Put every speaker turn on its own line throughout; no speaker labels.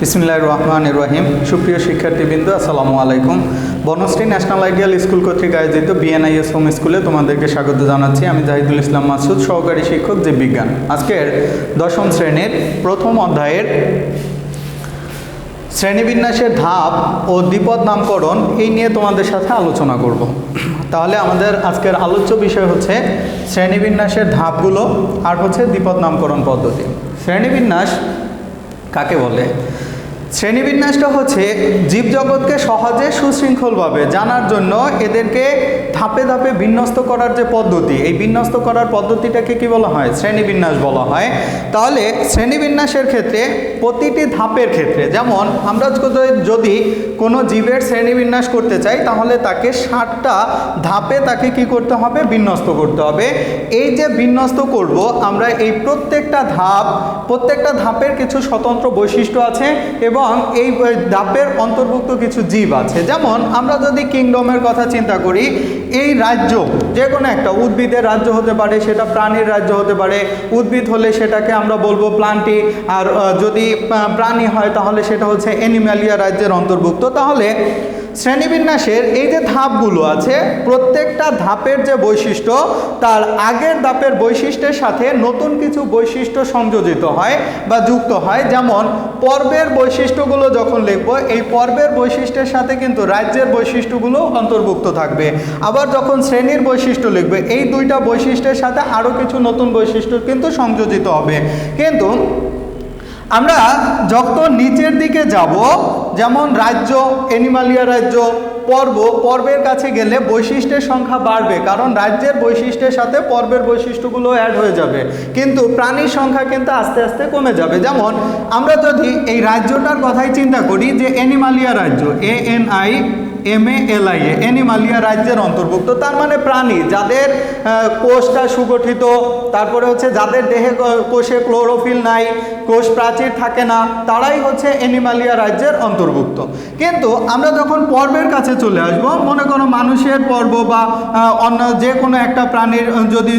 বিসমিল্লাহির রহমানির রহিম। সুপ্রিয় শিক্ষার্থীবৃন্দ, আসসালামু আলাইকুম। বনশ্রী ন্যাশনাল আইডিয়াল স্কুল কর্তৃক আয়োজিত বিএনআইএস হোম স্কুলে তোমাদেরকে স্বাগত জানাচ্ছি। আমি জাহিদুল ইসলাম মাসুদ, সহকারী শিক্ষক, জীববিজ্ঞান। আজকের দশম শ্রেণীর প্রথম অধ্যায়ের শ্রেণীবিন্যাসের ধাপ ও দ্বিপদ নামকরণ এই নিয়ে তোমাদের সাথে আলোচনা করব। তাহলে আমাদের আজকের আলোচ্য বিষয় হচ্ছে শ্রেণীবিন্যাসের ধাপগুলো আর হচ্ছে দ্বিপদ নামকরণ পদ্ধতি। শ্রেণীবিন্যাস কাকে বলে? শ্রেণীবিন্যাসটা হচ্ছে জীবজগৎকে সহজে সুশৃঙ্খলভাবে জানার জন্য এদেরকে ধাপে ধাপে বিন্যস্ত করার যে পদ্ধতি, এই বিন্যস্ত করার পদ্ধতিটাকে কি বলা হয়? শ্রেণীবিন্যাস বলা হয়। তাহলে শ্রেণীবিন্যাসের ক্ষেত্রে প্রতিটি ধাপের ক্ষেত্রে, যেমন আমরা যদি কোনো জীবের শ্রেণীবিন্যাস করতে চাই তাহলে তাকে 7টা ধাপে তাকে কি করতে হবে? বিন্যস্ত করতে হবে। এই যে বিন্যস্ত করব আমরা, এই প্রত্যেকটা ধাপের কিছু স্বতন্ত্র বৈশিষ্ট্য আছে এবং এই ধাপের অন্তর্ভুক্ত কিছু জীব আছে। যেমন আমরা যদি কিংডমের কথা চিন্তা করি, এই রাজ্য যে কোনো একটা উদ্ভিদের রাজ্য হতে পারে, সেটা প্রাণীর রাজ্য হতে পারে। উদ্ভিদ হলে সেটাকে আমরা বলবো প্লান্টি, আর যদি প্রাণী হয় তাহলে সেটা হচ্ছে অ্যানিমালিয়া রাজ্যের অন্তর্ভুক্ত। তাহলে শ্রেণীবিন্যাসের এই যে ধাপগুলো আছে, প্রত্যেকটা ধাপের যে বৈশিষ্ট্য তার আগের ধাপের বৈশিষ্ট্যের সাথে নতুন কিছু বৈশিষ্ট্য সংযোজিত হয় বা যুক্ত হয়। যেমন পর্বের বৈশিষ্ট্যগুলো যখন লিখব, এই পর্বের বৈশিষ্ট্যের সাথে কিন্তু রাজ্যের বৈশিষ্ট্যগুলো অন্তর্ভুক্ত থাকবে। আবার যখন শ্রেণীর বৈশিষ্ট্য লিখবে, এই দুইটা বৈশিষ্ট্যের সাথে আরও কিছু নতুন বৈশিষ্ট্য কিন্তু সংযোজিত হবে। কিন্তু আমরা যখন নিচের দিকে যাব, যেমন রাজ্য, অ্যানিমালিয়া রাজ্য, পর্বের কাছে গেলে বৈশিষ্ট্যের সংখ্যা বাড়বে, কারণ রাজ্যের বৈশিষ্ট্যের সাথে পর্বের বৈশিষ্ট্যগুলো অ্যাড হয়ে যাবে, কিন্তু প্রাণীর সংখ্যা কিন্তু আস্তে আস্তে কমে যাবে। যেমন আমরা যদি এই রাজ্যটার কথাই চিন্তা করি, যে অ্যানিমালিয়া রাজ্য, ANIMALIA, অ্যানিমালিয়া রাজ্যের অন্তর্ভুক্ত, তার মানে প্রাণী যাদের কোষটা সুগঠিত, তারপরে হচ্ছে যাদের দেহে কোষে ক্লোরোফিল নাই, কোষ প্রাচীর থাকে না, তারাই হচ্ছে অ্যানিমালিয়া রাজ্যের অন্তর্ভুক্ত। কিন্তু আমরা যখন পর্বের কাছে চলে আসব, মনে করো মানুষের পর্ব বা অন্য যে কোনো একটা প্রাণীর যদি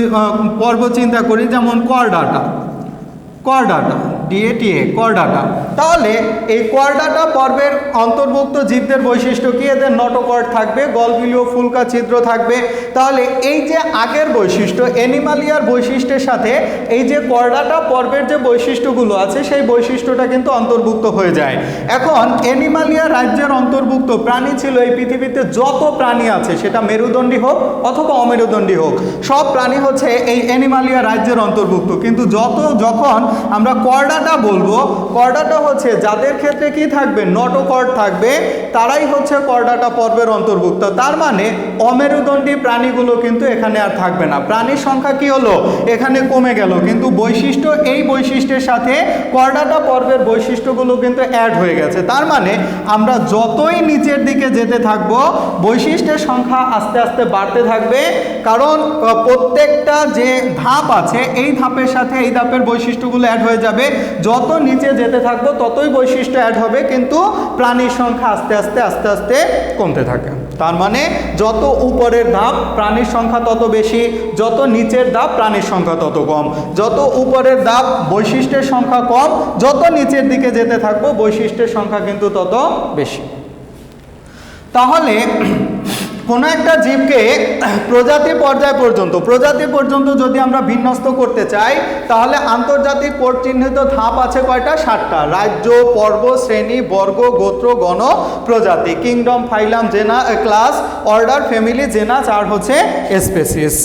পর্ব চিন্তা করি, যেমন করডাটা, DATA, করডাটা, তাহলে এই করডাটা পর্বের অন্তর্ভুক্ত জীবদের বৈশিষ্ট্য কি? এদের নটোকর্ড থাকবে, গলবিলীয় ফুলকা ছিদ্র থাকবে। তাহলে এই যে আগের বৈশিষ্ট্য, অ্যানিমালিয়ার বৈশিষ্ট্যের সাথে এই যে করডাটা পর্বের যে বৈশিষ্ট্যগুলো আছে, সেই বৈশিষ্ট্যটা কিন্তু অন্তর্ভুক্ত হয়ে যায়। এখন অ্যানিমালিয়া রাজ্যের অন্তর্ভুক্ত প্রাণী ছিল এই পৃথিবীতে যত প্রাণী আছে, সেটা মেরুদণ্ডী হোক অথবা অমেরুদণ্ডী হোক, সব প্রাণী হচ্ছে এই অ্যানিমালিয়া রাজ্যের অন্তর্ভুক্ত। কিন্তু যখন আমরা করডাটা বলবো, করডাটা হচ্ছে যাদের ক্ষেত্রে কি থাকবে? নটোকর্ড থাকবে, তারাই হচ্ছে করডাটা পর্বের অন্তর্ভুক্ত। তার মানে অমেরুদণ্ডী প্রাণীগুলো কিন্তু এখানে আর থাকবে না। প্রাণীর সংখ্যা কি হলো? এখানে কমে গেল, কিন্তু বৈশিষ্ট্য, এই বৈশিষ্ট্যের সাথে করডাটা পর্বের বৈশিষ্ট্যগুলো কিন্তু অ্যাড হয়ে গেছে। তার মানে আমরা যতই নিচের দিকে যেতে থাকব, বৈশিষ্ট্যের সংখ্যা আস্তে আস্তে বাড়তে থাকবে, কারণ প্রত্যেকটা যে ধাপ আছে, এই ধাপের সাথে এই ধাপের বৈশিষ্ট্যগুলো অ্যাড হয়ে যাবে। যত নিচে যেতে থাকবো ততই বৈশিষ্ট্য অ্যাড হবে, কিন্তু প্রাণীর সংখ্যা আস্তে আস্তে কমতে থাকে। তার মানে যত উপরের ধাপ প্রাণীর সংখ্যা তত বেশি, যত নিচের ধাপ প্রাণীর সংখ্যা তত কম। যত উপরের ধাপ বৈশিষ্ট্যের সংখ্যা কম, যত নিচের দিকে যেতে থাকবো বৈশিষ্ট্যের সংখ্যা কিন্তু তত বেশি। তাহলে কোনো একটা জীবকে প্রজাতি পর্যন্ত যদি আমরা বিন্যস্ত করতে চাই, তাহলে আন্তর্জাতিক কোড চিহ্নিত ধাপ আছে কয়টা? 7টা। রাজ্য, পর্ব, শ্রেণী, বর্গ, গোত্র, গণ, প্রজাতি, কিংডম, ফাইলাম, জেনা, ক্লাস, অর্ডার, ফ্যামিলি, জেনাস, আর হচ্ছে স্পেসিস।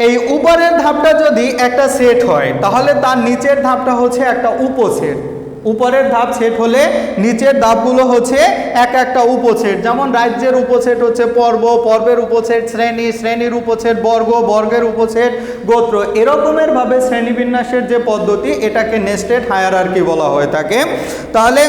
এই উপরের ধাপটা যদি একটা সেট হয়, তাহলে তার নিচের ধাপটা হচ্ছে একটা উপসেট। উপরের ধাপ সেট হলে নিচের ধাপগুলো হচ্ছে একটা উপসেট। যেমন রাজ্যের উপসেট হচ্ছে পর্ব, পর্বের উপসেট শ্রেণী, শ্রেণীর উপসেট বর্গ, বর্গের উপসেট গোত্র। এরকমের ভাবে শ্রেণীবিন্যাসের যে পদ্ধতি, এটাকে নেস্টেড হায়ারার্কি বলা হয়ে থাকে। তাহলে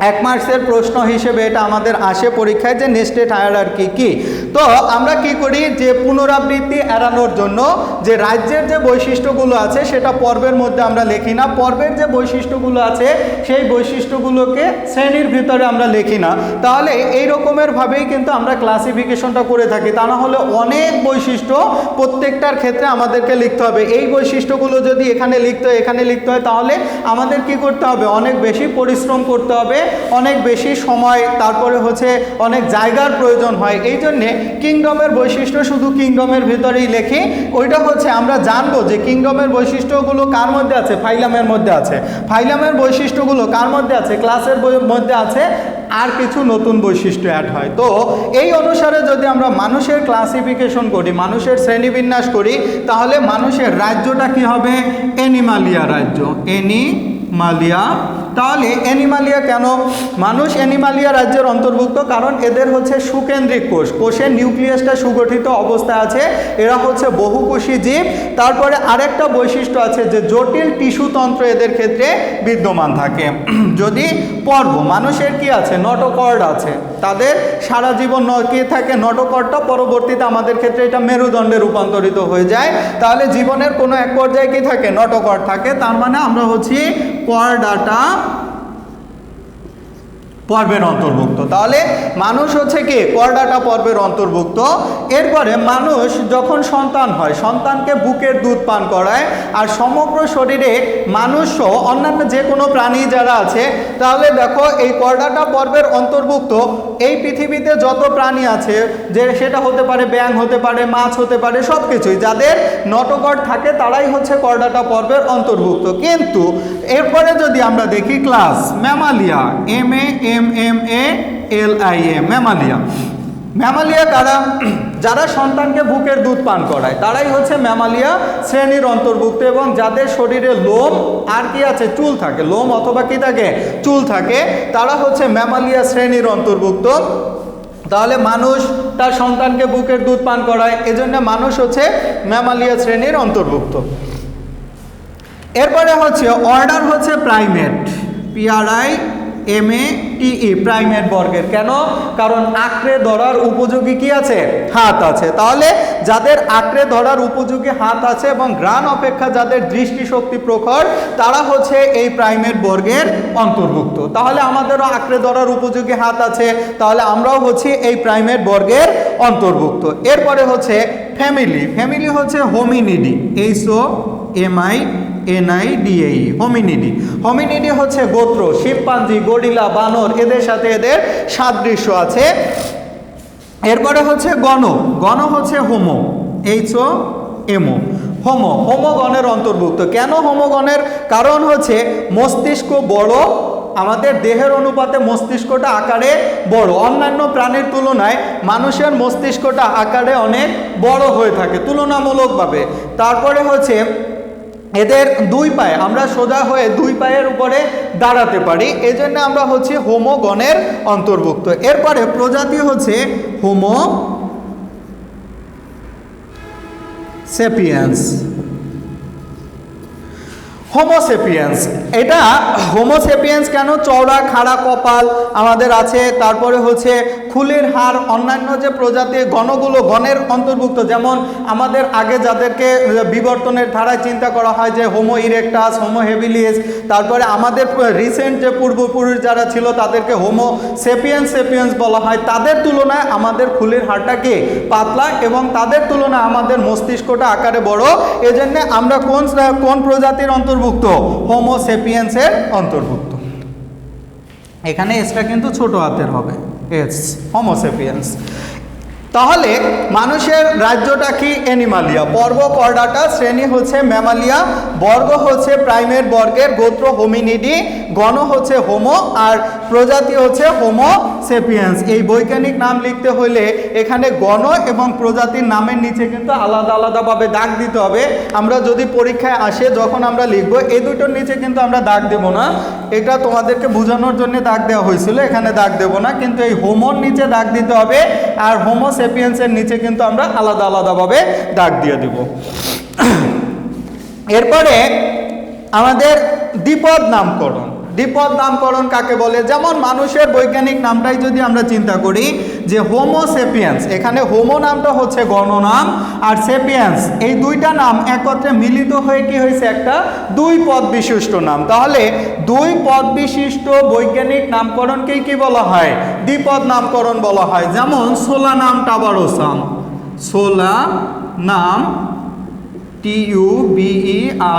1 মার্কসের প্রশ্ন হিসেবে এটা আমাদের আসে পরীক্ষায় যে নেস্টেড হায়ারার্কি কি। তো আমরা কি করি যে পুনরাবৃত্তি এড়ানোর জন্য যে রাজ্যের যে বৈশিষ্ট্যগুলো আছে সেটা পর্বের মধ্যে আমরা লিখি না, পর্বের যে বৈশিষ্ট্যগুলো আছে সেই বৈশিষ্ট্যগুলোকে শ্রেণীর ভিতরে আমরা লিখি না। তাহলে এই রকমের ভাবেই কিন্তু আমরা ক্লাসিফিকেশনটা করে থাকি। তা না হলে অনেক বৈশিষ্ট্য প্রত্যেকটার ক্ষেত্রে আমাদেরকে লিখতে হবে। এই বৈশিষ্ট্যগুলো যদি এখানে লিখতে হয় তাহলে আমাদের কি করতে হবে, অনেক বেশি পরিশ্রম করতে হবে, অনেক বেশি সময়, তারপরে হচ্ছে অনেক জায়গার প্রয়োজন হয়। এই জন্যে কিংডমের বৈশিষ্ট্য শুধু কিংডমের ভিতরেই লেখি। ওইটা হচ্ছে আমরা জানবো যে কিংডমের বৈশিষ্ট্যগুলো কার মধ্যে আছে, ফাইলামের মধ্যে আছে। ফাইলামের বৈশিষ্ট্যগুলো কার মধ্যে আছে, ক্লাসের মধ্যে আছে। আর কিছু নতুন বৈশিষ্ট্য অ্যাড হয়। তো এই অনুসারে যদি আমরা মানুষের ক্লাসিফিকেশন করি, মানুষের শ্রেণীবিন্যাস করি, তাহলে মানুষের রাজ্যটা কি হবে, অ্যানিমালিয়া রাজ্য, অ্যানিমালিয়া। তাহলে অ্যানিমালিয়া কেন, মানুষ অ্যানিমালিয়া রাজ্যের অন্তর্ভুক্ত কারণ এদের হচ্ছে সুকেন্দ্রিক কোষ, কোষের নিউক্লিয়াসটা সুগঠিত অবস্থায় আছে, এরা হচ্ছে বহুকোষী জীব। তারপরে আরেকটা বৈশিষ্ট্য আছে যে জটিল টিস্যুতন্ত্র এদের ক্ষেত্রে বিদ্যমান থাকে। যদি পর্ব, মানুষের কি আছে, নটোকর্ড আছে, তাদের সারা জীবন কি থাকে, নটোকর্ডটা পরবর্তীতে আমাদের ক্ষেত্রে এটা মেরুদণ্ডে রূপান্তরিত হয়ে যায়। তাহলে জীবনের কোনো এক পর্যায়ে কি থাকে, নটোকর্ড থাকে। তার মানে আমরা হচ্ছি কর্ডাটা পর্বের অন্তর্ভুক্ত। তাহলে মানুষ হচ্ছে কি কর্ডাটা পর্বের অন্তর্ভুক্ত। এরপরে মানুষ যখন সন্তান হয়, সন্তানকে বুকের দুধ পান করায়, আর সমগ্র শরীরে মানুষও অন্যান্য যে কোনো প্রাণী যারা আছে, তাহলে দেখো এই কর্ডাটা পর্বের অন্তর্ভুক্ত এই পৃথিবীতে যত প্রাণী আছে, যে সেটা হতে পারে ব্যাঙ, হতে পারে মাছ, হতে পারে সব কিছুই, যাদের নটোকর্ড থাকে তারাই হচ্ছে কর্ডাটা পর্বের অন্তর্ভুক্ত। কিন্তু এরপরে যদি আমরা দেখি class Mammalia, MAMMALIA, Mammalia. Mammalia কারা, যারা সন্তানকে বুকের দুধ পান করায় তারাই হচ্ছে ম্যামালিয়া শ্রেণীর অন্তর্ভুক্ত, এবং যাদের শরীরে লোম আর কি আছে, চুল থাকে, লোম অথবা কি থাকে, চুল থাকে, তারা হচ্ছে ম্যামালিয়া শ্রেণীর অন্তর্ভুক্ত। তাহলে মানুষ তার সন্তানকে বুকের দুধ পান করায়, এজন্য মানুষ হচ্ছে ম্যামালিয়া শ্রেণীর অন্তর্ভুক্ত। এরপরে হচ্ছে অর্ডার হচ্ছে প্রাইমেট, PRIMATE, প্রাইমেট বর্গের। কেন, কারণ আঁকড়ে ধরার উপযোগী কি আছে, হাত আছে। তাহলে যাদের আঁকড়ে ধরার উপযোগী হাত আছে এবং ঘ্রাণ অপেক্ষা যাদের দৃষ্টিশক্তি প্রখর, তারা হচ্ছে এই প্রাইমেট বর্গের অন্তর্ভুক্ত। তাহলে আমাদেরও আঁকড়ে ধরার উপযোগী হাত আছে, তাহলে আমরাও হচ্ছি এই প্রাইমেট বর্গের অন্তর্ভুক্ত। এরপরে হচ্ছে ফ্যামিলি, ফ্যামিলি হচ্ছে হোমিনিডি, HOMINIDAE, হোমিনিডি। হোমিনিডি হচ্ছে গোত্র, শিম্পাঞ্জি, গরিলা, বানর, এদের সাথে এদের সাদৃশ্য আছে। এরপরে হচ্ছে গণ, গণ হচ্ছে হোমো, HOMO, হোমো গণের অন্তর্ভুক্ত। কেন হোমোগণের, কারণ হচ্ছে মস্তিষ্ক বড়, আমাদের দেহের অনুপাতে মস্তিষ্কটা আকারে বড়, অন্যান্য প্রাণীর তুলনায় মানুষের মস্তিষ্কটা আকারে অনেক বড় হয়ে থাকে তুলনামূলকভাবে। তারপরে হচ্ছে এদের দুই পায়ে, আমরা সোজা হয়ে দুই পায়ের উপরে দাঁড়াতে পারি, এজন্য আমরা হচ্ছে হোমো গণের অন্তর্ভুক্ত। এরপরে প্রজাতি হচ্ছে হোমো সেপিয়েন্স, হোমোসেপিয়েন্স। এটা হোমোসেপিয়েন্স কেন, চওড়া খাড়া কপাল আমাদের আছে, তারপরে হচ্ছে খুলির হাড়, অন্যান্য যে প্রজাতির গণগুলো গণের অন্তর্ভুক্ত, যেমন আমাদের আগে যাদেরকে বিবর্তনের ধারায় চিন্তা করা হয় যে হোমো ইরেক্টাস, হোমো হেবিলিস, তারপরে আমাদের রিসেন্ট যে পূর্বপুরুষ যারা ছিল তাদেরকে হোমো সেপিয়েন্স বলা হয়। তাদের তুলনায় আমাদের খুলির হাড়টা কি পাতলা, এবং তাদের তুলনায় আমাদের মস্তিষ্কটা আকারে বড়, এজন্য আমরা কোন প্রজাতির অন্তর্ভুক্ত, হোমো সেপিয়েন্সের অন্তর্ভুক্ত। এখানে এসটা কিন্তু ছোট হাতের হবে, এস, হোমো সেপিয়েন্স। তাহলে মানুষের রাজ্যটা কি, অ্যানিমালিয়া, পর্ব কর্ডাটা, শ্রেণী হচ্ছে ম্যামালিয়া, বর্গ হচ্ছে প্রাইমেট বর্গের, গোত্র হোমিনিডি, গণ হচ্ছে হোমো, আর প্রজাতি হচ্ছে হোমো সেপিয়েন্স। এই বৈজ্ঞানিক নাম লিখতে হলে এখানে গণ এবং প্রজাতির নামের নিচে কিন্তু আলাদা আলাদাভাবে দাগ দিতে হবে। আমরা যদি পরীক্ষায় আসে যখন আমরা লিখবো, এই দুটোর নিচে কিন্তু আমরা দাগ দেব না, এটা তোমাদেরকে বোঝানোর জন্য দাগ দেওয়া হয়েছিল, এখানে দাগ দেব না, কিন্তু এই হোমোর নিচে দাগ দিতে হবে, আর হোমো সেপিয়েন্সের নিচে কিন্তু আমরা আলাদা আলাদাভাবে দাগ দিয়ে দেব। এরপরে আমাদের দ্বিপদ নামকরণ, দ্বিপদ নামকরণ কাকে বলে? যেমন মানুষের বৈজ্ঞানিক নামটাই যদি আমরা চিন্তা করি যে হোমো সেপিয়েন্স, এখানে হোমো নামটা হচ্ছে গণনাম আর সেপিয়েন্স এই দুইটা নাম একত্রে মিলিত হয়ে কি হয়েছে একটা দুই পদ বিশিষ্ট নাম। তাহলে দুই পদ বিশিষ্ট বৈজ্ঞানিক নামকরণকেই কি বলা হয়? দ্বিপদ নামকরণ বলা হয়। যেমন সোলানাম টাবারোসাম, সোলানাম TUBEROSUM,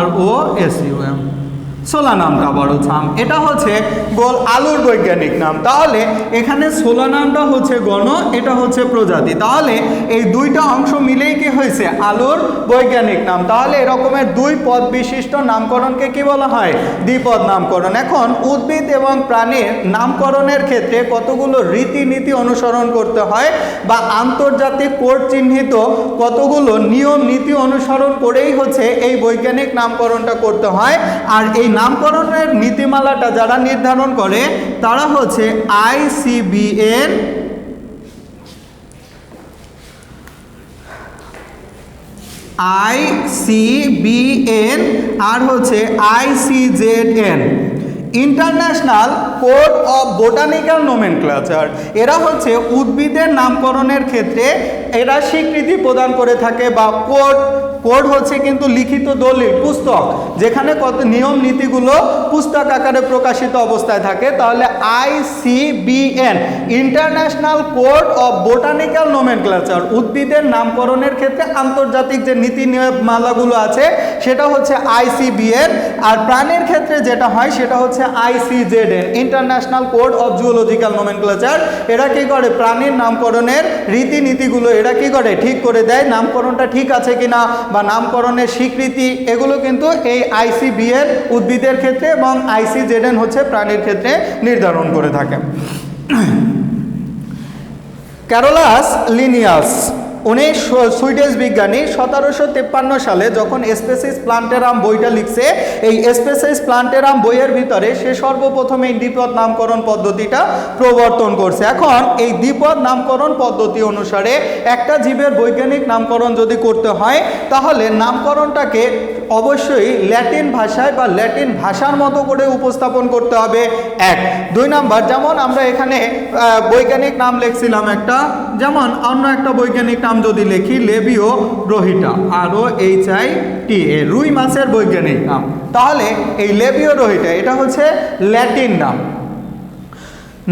সোলানাম টাবারোসাম, এটা হচ্ছে গোল আলুর বৈজ্ঞানিক নাম। তাহলে এখানে সোলানামটা হচ্ছে গণ, এটা হচ্ছে প্রজাতি। তাহলে এই দুইটা অংশ মিলেই কি হয়েছে আলুর বৈজ্ঞানিক নাম। তাহলে এরকমের দুই পদ বিশিষ্ট নামকরণকে কি বলা হয়? দ্বিপদ নামকরণ। এখন উদ্ভিদ এবং প্রাণীর নামকরণের ক্ষেত্রে কতগুলো রীতিনীতি অনুসরণ করতে হয় বা আন্তর্জাতিক কোড চিহ্নিত কতগুলো নিয়ম নীতি অনুসরণ করেই হচ্ছে এই বৈজ্ঞানিক নামকরণটা করতে হয়। আর এই নামকরণের নীতিমালাটা যারা নির্ধারণ করে তারা হচ্ছে ICBN, আর হচ্ছে ICZN, international code of botanical nomenclature. এরা হচ্ছে উদ্ভিদের নামকরণের ক্ষেত্রে এরা স্বীকৃতি প্রদান করে থাকে বা কোড হচ্ছে কিন্তু লিখিত দলিল পুস্তক, যেখানে কত নিয়ম নীতিগুলো পুস্তক আকারে প্রকাশিত অবস্থায় থাকে। তাহলে ICBN, international code of botanical nomenclature, উদ্ভিদের নামকরণের ক্ষেত্রে আন্তর্জাতিক যে নীতি নিয়মালাগুলো আছে সেটা হচ্ছে ICBN। আর প্রাণীর ক্ষেত্রে যেটা হয় সেটা হচ্ছে ICZN, international code of zoological nomenclature. এরা কি করে? প্রাণীর নামকরণের রীতিনীতিগুলো এরা কি করে? ঠিক করে দেয়, নামকরণটা ঠিক আছে কিনা বা নামকরণের স্বীকৃতি, এগুলো কিন্তু এই ICBN উদ্ভিদের ক্ষেত্রে এবং ICZN হচ্ছে প্রাণীর ক্ষেত্রে নির্ধারণ করে থাকে। ক্যারোলাস লিনিয়াস উনি সুইডিশ বিজ্ঞানী, 1753 সালে যখন স্পেসিস প্লান্টেরাম বইটা লিখছে, এই স্পেসিস প্লান্টেরাম বইয়ের ভিতরে সে সর্বপ্রথম এই দ্বিপদ নামকরণ পদ্ধতিটা প্রবর্তন করছে। এখন এই দ্বিপদ নামকরণ পদ্ধতি অনুসারে একটা জীবের বৈজ্ঞানিক নামকরণ যদি করতে হয় তাহলে নামকরণটাকে অবশ্যই ল্যাটিন ভাষায় বা ল্যাটিন ভাষার মতো করে উপস্থাপন করতে হবে। এক, দুই নাম্বার, যেমন আমরা এখানে বৈজ্ঞানিক নাম লিখছিলাম একটা, যেমন অন্য একটা বৈজ্ঞানিক নাম যদি লিখি লেবিও রোহিটা, ROHITA, রুই মাছের বৈজ্ঞানিক নাম, তাহলে এই লেবিও রোহিটা এটা হচ্ছে ল্যাটিন নাম।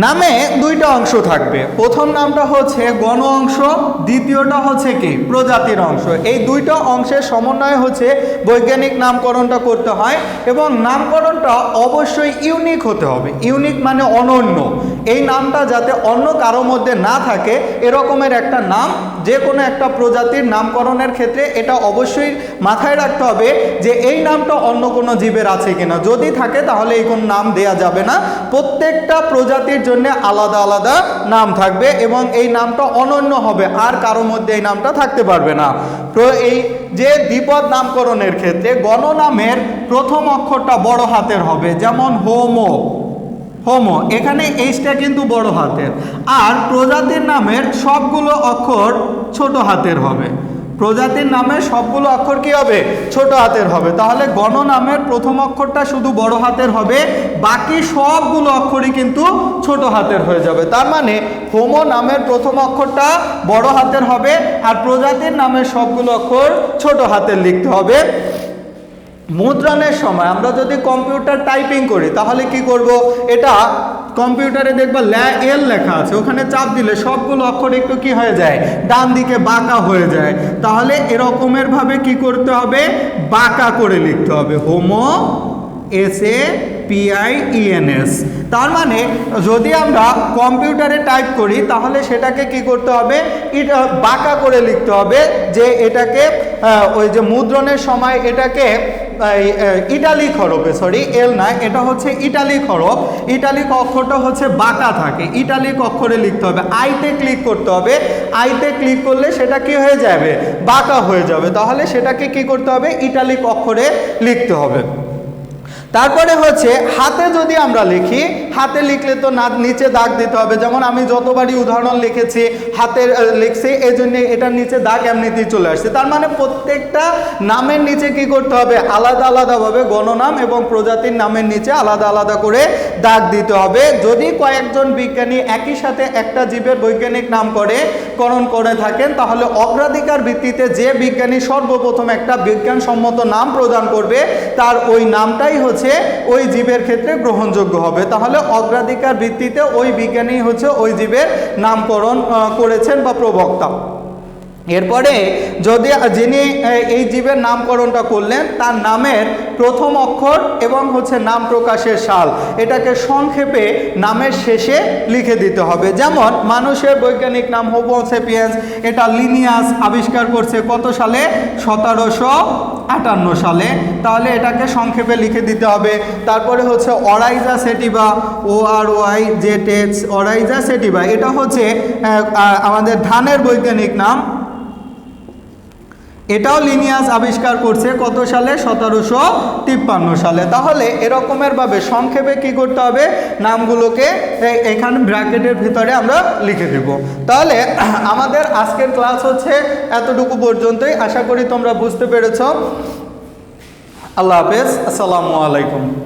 নামে দুইটা অংশ থাকবে, প্রথম নামটা হচ্ছে গণ অংশ, দ্বিতীয়টা হচ্ছে কি প্রজাতির অংশ। এই দুইটা অংশের সমন্বয় হচ্ছে বৈজ্ঞানিক নামকরণটা করতে হয় এবং নামকরণটা অবশ্যই ইউনিক হতে হবে। ইউনিক মানে অনন্য, এই নামটা যাতে অন্য কারো মধ্যে না থাকে এরকমের একটা নাম যে কোনো একটা প্রজাতির নামকরণের ক্ষেত্রে এটা অবশ্যই মাথায় রাখতে হবে যে এই নামটা অন্য কোনো জীবের আছে কিনা, যদি থাকে তাহলে এই কোন নাম দেয়া যাবে না। প্রত্যেকটা প্রজাতির জন্য আলাদা আলাদা নাম থাকবে এবং এই নামটা অনন্য হবে, আর কারো মধ্যে এই নামটা থাকতে পারবে না। তো এই যে দ্বিপদ নামকরণের ক্ষেত্রে গণনামের প্রথম অক্ষরটা বড় হাতের হবে, যেমন হোমো, এখানে এইচটা কিন্তু বড় হাতের, আর প্রজাতির নামের সবগুলো অক্ষর ছোট হাতের হবে। প্রজাতির নামের সবগুলো অক্ষর কি হবে? ছোট হাতের হবে। তাহলে গণ নামের প্রথম অক্ষরটা শুধু বড় হাতের হবে, বাকি সবগুলো অক্ষরই কিন্তু ছোট হাতের হয়ে যাবে। তার মানে হোমো নামের প্রথম অক্ষরটা বড় হাতের হবে আর প্রজাতির নামের সবগুলো অক্ষর ছোট হাতের লিখতে হবে। মুদ্রণের সময় আমরা যদি কম্পিউটার টাইপিং করি তাহলে কি করব? এটা কম্পিউটারে দেখবা এল লেখা আছে, ওখানে চাপ দিলে সবগুলো অক্ষর একটু কি হয়ে যায়? ডান দিকে বাঁকা হয়ে যায়। তাহলে এরকমের ভাবে কি করতে হবে? বাঁকা করে লিখতে হবে, হোমো SAPIENS। তার মানে যদি আমরা কম্পিউটারে টাইপ করি তাহলে সেটাকে কি করতে হবে? এটা বাঁকা করে লিখতে হবে, যে এটাকে ওই যে মুদ্রণের সময় এটাকে ইটালিক হরফে, সরি এল না, এটা হচ্ছে ইটালিক হরফ, ইটালিক অক্ষরটা হচ্ছে বাঁকা থাকে, ইটালিক অক্ষরে লিখতে হবে। আইতে ক্লিক করতে হবে, আইতে ক্লিক করলে সেটা কি হয়ে যাবে? বাঁকা হয়ে যাবে। তাহলে সেটাকে কি করতে হবে? ইটালিক অক্ষরে লিখতে হবে। তারপরে হচ্ছে হাতে যদি আমরা লিখি, হাতে লিখলে তো না নিচে দাগ দিতে হবে। যেমন আমি যতবারই উদাহরণ লিখেছি হাতে লিখছি, এই জন্য এটার নিচে দাগ এমনিতেই চলে আসছে। তার মানে প্রত্যেকটা নামের নিচে কি করতে হবে, আলাদা আলাদাভাবে গণনাম এবং প্রজাতির নামের নিচে আলাদা আলাদা করে দাগ দিতে হবে। যদি কয়েকজন বিজ্ঞানী একই সাথে একটা জীবের বৈজ্ঞানিক নামকরণ করে থাকেন, তাহলে অগ্রাধিকার ভিত্তিতে যে বিজ্ঞানী সর্বপ্রথম একটা বিজ্ঞানসম্মত নাম প্রদান করবে, তার ওই নামটাই হচ্ছে ওই জীবের ক্ষেত্রে গ্রহণযোগ্য হবে। তাহলে অগ্রাধিকার ভিত্তিতে ওই বিজ্ঞানী হচ্ছে ওই জীবের নামকরণ করেছেন বা প্রবক্তা। এরপরে যদি যিনি এই জীবের নামকরণটা করলেন, তার নামের প্রথম অক্ষর এবং হচ্ছে নাম প্রকাশের সাল, এটাকে সংক্ষেপে নামের শেষে লিখে দিতে হবে। যেমন মানুষের বৈজ্ঞানিক নাম হোমো সেপিয়েন্স, এটা লিনিয়াস আবিষ্কার করছে কত সালে, 1758 সালে। তাহলে এটাকে সংক্ষেপে লিখে দিতে হবে। তারপরে হচ্ছে অরাইজা সেটিভা, ORYZA, অরাইজা সেটিভা, এটা হচ্ছে আমাদের ধানের বৈজ্ঞানিক নাম। এটাও লিনিয়াস আবিষ্কার করছে কত সালে, 1753 সালে। তাহলে এরকমের ভাবে সংক্ষেপে কি করতে হবে, নামগুলোকে এখানে ব্র্যাকেটের ভিতরে আমরা লিখে দেব। তাহলে আমাদের আজকের ক্লাস হচ্ছে এতটুকু পর্যন্তই। আশা করি তোমরা বুঝতে পেরেছ। আল্লাহ হাফেজ, আসসালামু আলাইকুম।